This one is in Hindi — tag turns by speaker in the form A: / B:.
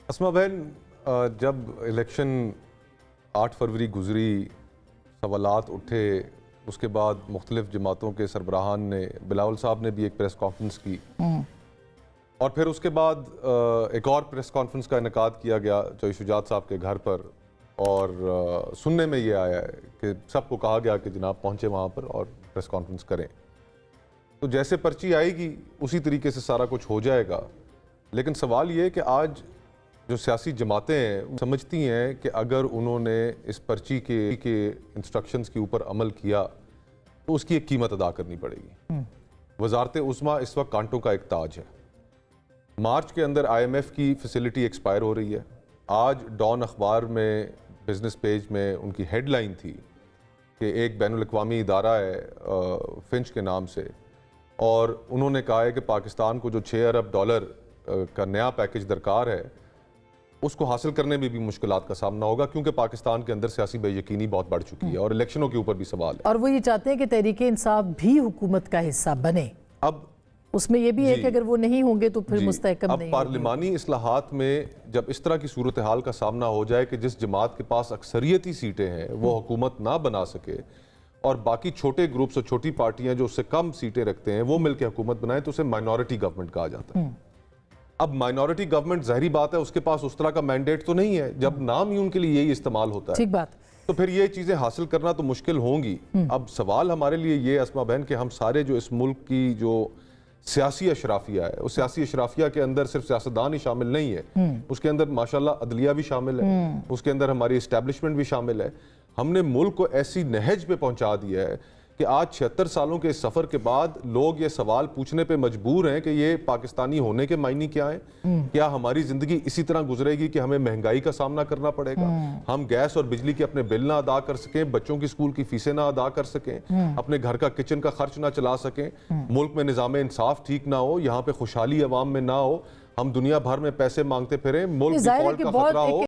A: अस्मा बहन, जब इलेक्शन 8 फरवरी गुजरी, सवालात उठे, उसके बाद मुख्तलिफ जमातों के सरबराहान ने, बिलावल साहब ने भी एक प्रेस कॉन्फ्रेंस की और फिर उसके बाद एक और प्रेस कॉन्फ्रेंस का इनेकाद किया गया चौधरी शुजात साहब के घर पर। और सुनने में ये आया है कि सबको कहा गया कि जनाब पहुँचे वहाँ पर और प्रेस कॉन्फ्रेंस करें। तो जैसे पर्ची आएगी उसी तरीके से सारा कुछ हो जाएगा। लेकिन सवाल ये है कि आज जो सियासी जमातें हैं समझती हैं कि अगर उन्होंने इस पर्ची के इंस्ट्रक्शंस के ऊपर अमल किया तो उसकी एक कीमत अदा करनी पड़ेगी। वजारत उस्मा इस वक्त कांटों का एक ताज है। मार्च के अंदर IMF की फैसिलिटी एक्सपायर हो रही है। आज डॉन अखबार में बिजनेस पेज में उनकी हेडलाइन थी कि एक बैनुल अक़वामी इदारा है फिंच के नाम से, और उन्होंने कहा है कि पाकिस्तान को जो $6 अरब का नया पैकेज दरकार है उसको हासिल करने में भी मुश्किलात का सामना होगा, क्योंकि पाकिस्तान के अंदर सियासी बेयकीनी बहुत बढ़ चुकी है और इलेक्शनों के ऊपर भी सवाल है।
B: और वो ये चाहते हैं कि तहरीक इंसाफ भी हुकूमत का हिस्सा बने।
A: अब
B: उसमें ये भी है कि अगर वो नहीं होंगे तो फिर मुस्तहकम नहीं।
A: अब पार्लिमानी इस्लाहात में जब इस तरह की सूरत हाल का सामना हो जाए कि जिस जमात के पास अक्सरियती सीटें हैं वो हुकूमत ना बना सके और बाकी छोटे ग्रुप्स और छोटी पार्टियां जो उससे कम सीटें रखते हैं वो मिलकर हुकूमत बनाए, तो उसे माइनॉरिटी गवर्नमेंट कहा जाता है। अब माइनॉरिटी गवर्नमेंट ज़ाहिरी बात है उसके पास उस तरह का मैंडेट तो नहीं है, जब नाम ही उनके लिए यही इस्तेमाल होता है।
B: ठीक बात।
A: तो फिर ये चीज़ें हासिल करना तो मुश्किल होंगी। अब सवाल हमारे लिए ये अस्मा बहन कि हम सारे जो इस मुल्क की जो सियासी अशराफिया है, उस सियासी अशराफिया के अंदर सिर्फ सियासतदान ही शामिल नहीं है, उसके अंदर माशाल्लाह अदलिया भी शामिल है, उसके अंदर हमारी इस्टेब्लिशमेंट भी शामिल है। हमने मुल्क को ऐसी नहज पे पहुंचा दिया है कि आज 76 सालों के इस सफर के बाद लोग ये सवाल पूछने पे मजबूर हैं कि ये पाकिस्तानी होने के मायने क्या है। क्या हमारी जिंदगी इसी तरह गुजरेगी कि हमें महंगाई का सामना करना पड़ेगा, हम गैस और बिजली के अपने बिल ना अदा कर सकें, बच्चों की स्कूल की फीसें ना अदा कर सकें, अपने घर का किचन का खर्च ना चला सकें, मुल्क में निजाम इंसाफ ठीक ना हो, यहाँ पे खुशहाली अवाम में ना हो, हम दुनिया भर में पैसे मांगते फिरें, मुल्क डिफॉल्ट का खतरा हो।